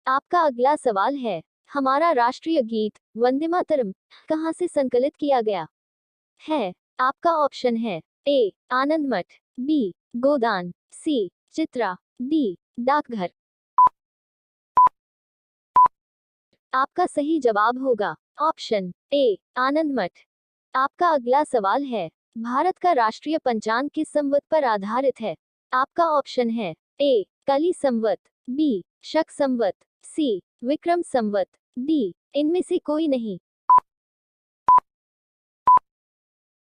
आपका अगला सवाल है, हमारा राष्ट्रीय गीत वंदे मातरम कहाँ से संकलित किया गया है? आपका ऑप्शन है ए आनंद मठ, बी गोदान, सी चित्रा, डी डाकघर। आपका सही जवाब होगा ऑप्शन ए आनंद मठ। आपका अगला सवाल है, भारत का राष्ट्रीय पंचांग किस संवत पर आधारित है? आपका ऑप्शन है ए कली संवत, बी शक संवत, सी विक्रम संवत, डी इनमें से कोई नहीं।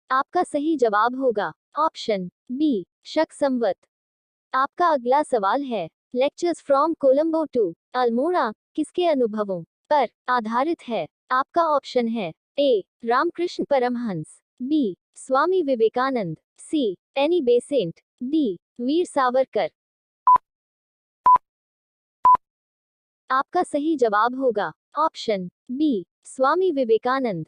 आपका सही जवाब होगा ऑप्शन बी शक संवत। आपका अगला सवाल है, lectures from Colombo to Almora किसके अनुभवों पर आधारित है? आपका ऑप्शन है A Ramakrishna Paramahamsa, B Swami Vivekananda, C Annie Besant, D Veer Savarkar. आपका सही जवाब होगा ऑप्शन बी स्वामी विवेकानंद।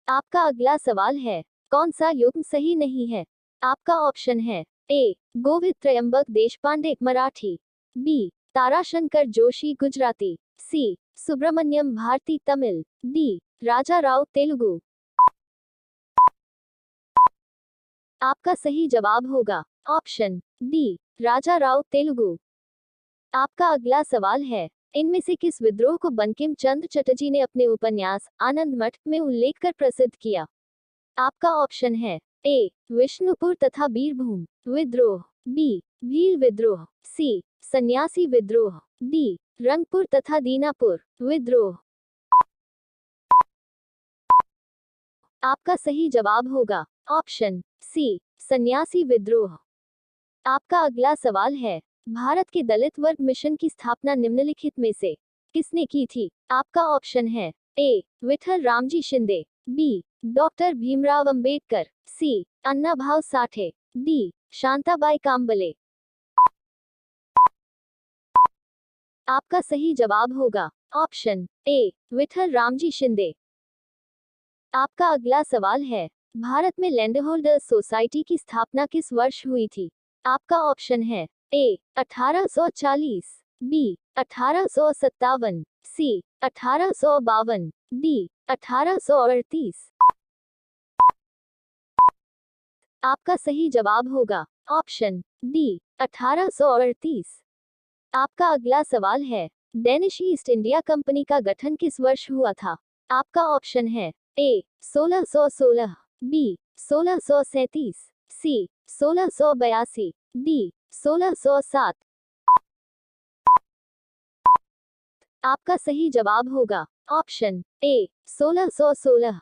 आपका अगला सवाल है, कौन सा युग्म सही नहीं है? आपका ऑप्शन है ए गोविंद त्रयंबक देशपांडे मराठी, बी ताराशंकर जोशी गुजराती, सी सुब्रमण्यम भारती तमिल, डी राजा राव तेलुगु। आपका सही जवाब होगा ऑप्शन डी राजा राव तेलुगु। आपका अगला सवाल है, इनमें से किस विद्रोह को बंकिम चंद्र चटर्जी ने अपने उपन्यास आनंद मठ में उल्लेख कर प्रसिद्ध किया? आपका ऑप्शन है ए विष्णुपुर तथा बीरभूम विद्रोह, बी भील विद्रोह, सी सन्यासी विद्रोह, डी रंगपुर तथा दीनापुर विद्रोह। आपका सही जवाब होगा ऑप्शन सी सन्यासी विद्रोह। आपका अगला सवाल है, भारत के दलित वर्ग मिशन की स्थापना निम्नलिखित में से किसने की थी? आपका ऑप्शन है ए विठल रामजी शिंदे, बी डॉक्टर भीमराव अंबेडकर, सी अन्ना भाव साठे, डी शांताबाई कांबले। आपका सही जवाब होगा ऑप्शन ए विठल रामजी शिंदे। आपका अगला सवाल है, भारत में लैंड होल्डर्स सोसाइटी की स्थापना किस वर्ष हुई थी? आपका ऑप्शन है ए 1840, बी 1857, सी 1852, डी 1838। आपका सही जवाब होगा ऑप्शन डी 1838। आपका अगला सवाल है, डेनिश ईस्ट इंडिया कंपनी का गठन किस वर्ष हुआ था? आपका ऑप्शन है ए 1616, बी 1637, सी 1682, डी 1607। आपका सही जवाब होगा ऑप्शन ए 1616।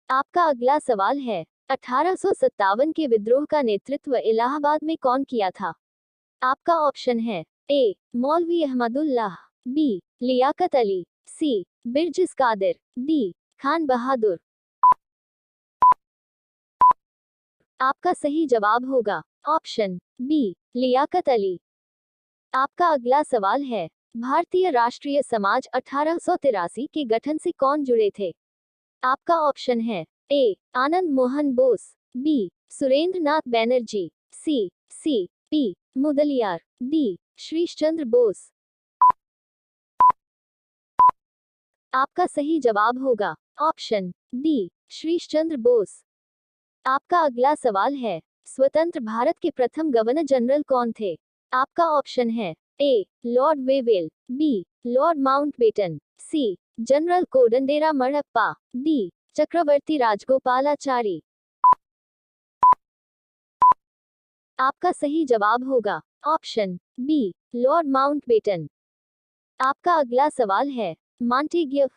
आपका अगला सवाल है, 1857 के विद्रोह का नेतृत्व इलाहाबाद में कौन किया था? आपका ऑप्शन है ए मौलवी अहमदुल्लाह, बी लियाकत अली, सी बिरजिस कादिर, डी खान बहादुर। आपका सही जवाब होगा ऑप्शन बी लियाकत अली। आपका अगला सवाल है, भारतीय राष्ट्रीय समाज 1883 के गठन से कौन जुड़े थे? आपका ऑप्शन है A Anand Mohan Bose, B Surendra Nath Banerjee, C P Mudaliar, D Shrish Chandra Bose. आपका सही जवाब होगा ऑप्शन डी श्रीश चंद्र बोस। आपका अगला सवाल है, स्वतंत्र भारत के प्रथम गवर्नर जनरल कौन थे? आपका ऑप्शन है A lord Wavell, B lord Mountbatten, C general Kodandera Madappa, D Chakravarti Rajagopalachari. आपका सही जवाब होगा ऑप्शन बी लॉर्ड माउंटबेटन। आपका अगला सवाल है, मॉन्टेग्यू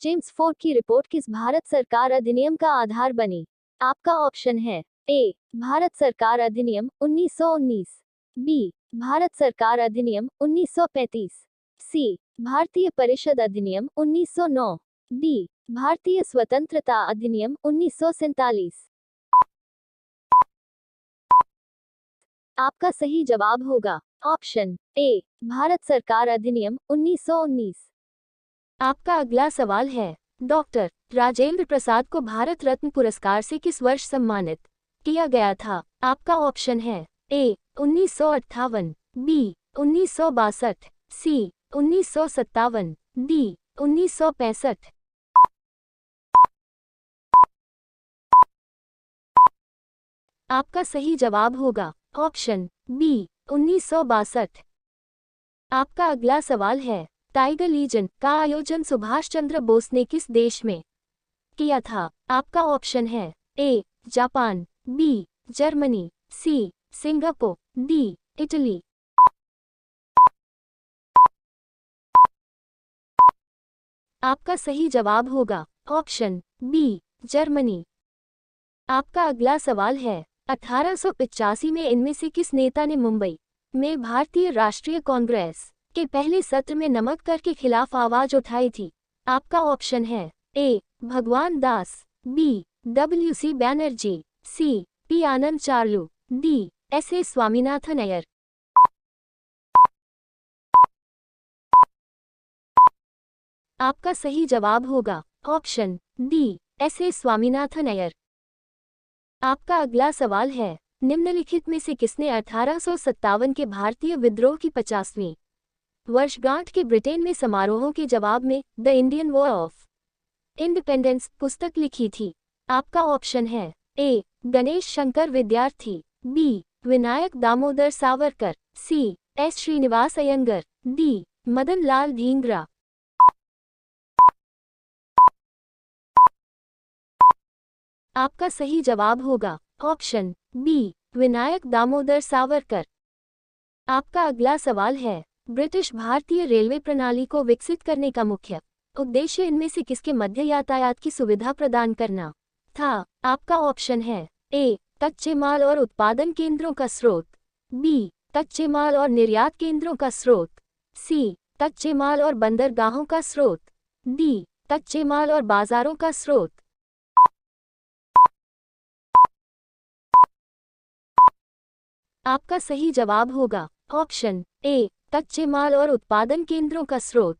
चेम्सफोर्ड की रिपोर्ट किस भारत सरकार अधिनियम का आधार बनी? आपका ऑप्शन है ए भारत सरकार अधिनियम 1919, बी भारत सरकार अधिनियम 1935, सी भारतीय परिषद अधिनियम 1909, डी भारतीय स्वतंत्रता अधिनियम 1947। आपका सही जवाब होगा ऑप्शन ए भारत सरकार अधिनियम 1919। आपका अगला सवाल है, डॉक्टर राजेंद्र प्रसाद को भारत रत्न पुरस्कार से किस वर्ष सम्मानित किया गया था? आपका ऑप्शन है ए 1958, बी 1962, सी 1957, डी 1965। आपका सही जवाब होगा ऑप्शन बी 1962। आपका अगला सवाल है, टाइगर लीजन का आयोजन सुभाष चंद्र बोस ने किस देश में किया था? आपका ऑप्शन है A Japan, B Germany, C Singapore, D Italy. आपका सही जवाब होगा ऑप्शन बी जर्मनी। आपका अगला सवाल है, 1885 में इनमें से किस नेता ने मुंबई में भारतीय राष्ट्रीय कांग्रेस के पहले सत्र में नमक कर के खिलाफ आवाज उठाई थी? आपका ऑप्शन है ए भगवान दास, बी डब्ल्यू.सी. बैनर्जी, सी पी आनंद चार्लू, डी एस.ए. स्वामीनाथन अय्यर। आपका सही जवाब होगा ऑप्शन डी एस.ए. स्वामीनाथन अय्यर। आपका अगला सवाल है, निम्नलिखित में से किसने 1857 के भारतीय विद्रोह की 50वीं वर्षगांठ के ब्रिटेन में समारोहों के जवाब में the Indian war of independence पुस्तक लिखी थी? आपका ऑप्शन है ए Ganesh Shankar Vidyarthi, B Vinayak Damodar Savarkar, C S Srinivasa Iyengar, D Madan Lal Dhingra. आपका सही जवाब होगा ऑप्शन बी विनायक दामोदर सावरकर। आपका अगला सवाल है, ब्रिटिश भारतीय रेलवे प्रणाली को विकसित करने का मुख्य उद्देश्य इनमें से किसके मध्य यातायात की सुविधा प्रदान करना था? आपका ऑप्शन है ए कच्चे माल और उत्पादन केंद्रों का स्रोत, बी कच्चे माल और निर्यात केंद्रों का स्रोत, सी कच्चे माल और बंदरगाहों का स्रोत, डी कच्चे माल और बाजारों का स्रोत। आपका सही जवाब होगा ऑप्शन ए कच्चे माल और उत्पादन केंद्रों का स्रोत।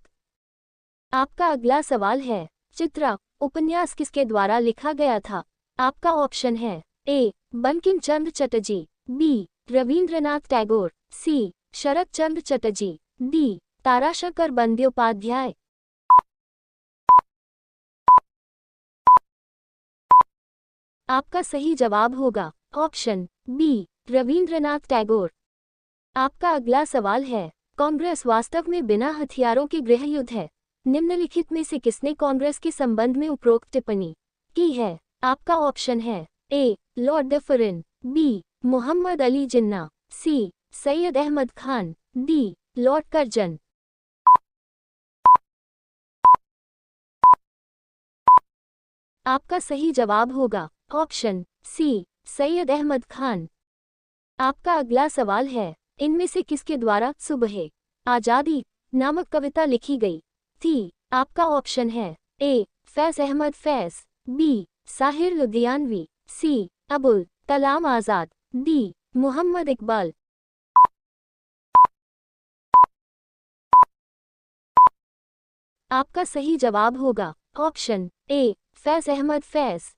आपका अगला सवाल है, चित्रा उपन्यास किसके द्वारा लिखा गया था? आपका ऑप्शन है ए बंकिम चंद्र चटर्जी, बी रविंद्रनाथ टैगोर, सी शरत चंद्र चटर्जी, डी ताराशंकर बंद्योपाध्याय। आपका सही जवाब होगा ऑप्शन बी रविंद्रनाथ टैगोर। आपका अगला सवाल है, कांग्रेस वास्तव में बिना हथियारों के गृह युद्ध है? निम्नलिखित में से किसने कांग्रेस के संबंध में उपरोक्त टिप्पणी की है? आपका ऑप्शन है A lord Dufferin, B Mohammad Ali Jinnah, C Syed Ahmad Khan, D lord Curzon. आपका सही जवाब होगा ऑप्शन सी सैयद अहमद खान। आपका अगला सवाल है, इनमें से किसके द्वारा सुबह आजादी नामक कविता लिखी गई थी? आपका ऑप्शन है ए फैज अहमद फैज, बी साहिर लुधियानवी, सी अबुल कलाम आजाद, डी मोहम्मद इकबाल। आपका सही जवाब होगा ऑप्शन ए फैज अहमद फैज।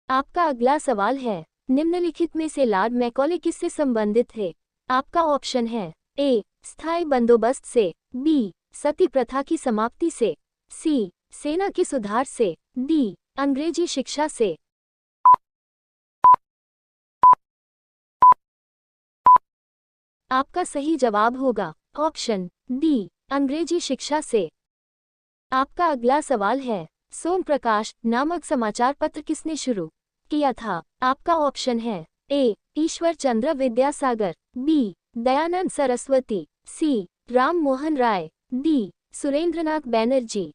आपका अगला सवाल है, निम्नलिखित में से लॉर्ड मैकॉले किससे संबंधित थे? आपका ऑप्शन है ए स्थायी बंदोबस्त से, बी सती प्रथा की समाप्ति से, सी सेना के सुधार से, डी अंग्रेजी शिक्षा से। आपका सही जवाब होगा ऑप्शन डी अंग्रेजी शिक्षा से। आपका अगला सवाल है, सोम प्रकाश नामक समाचार पत्र किसने शुरू किया था? आपका ऑप्शन है ए ईश्वर चंद्र विद्यासागर, बी दयानंद सरस्वती, सी राम मोहन राय, डी सुरेंद्रनाथ बैनर्जी।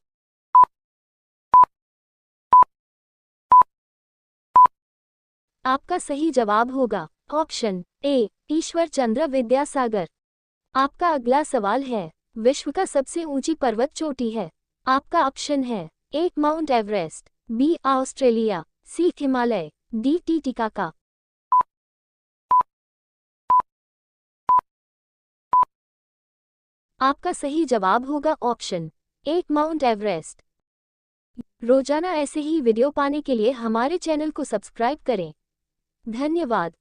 आपका सही जवाब होगा ऑप्शन ए ईश्वर चंद्र विद्यासागर। आपका अगला सवाल है, विश्व का सबसे ऊंची पर्वत चोटी है? आपका ऑप्शन है ए माउंट एवरेस्ट, बी ऑस्ट्रेलिया, सी हिमालय, डी टिटिकाका। आपका सही जवाब होगा ऑप्शन ए माउंट एवरेस्ट। रोजाना ऐसे ही वीडियो पाने के लिए हमारे चैनल को सब्सक्राइब करें। धन्यवाद।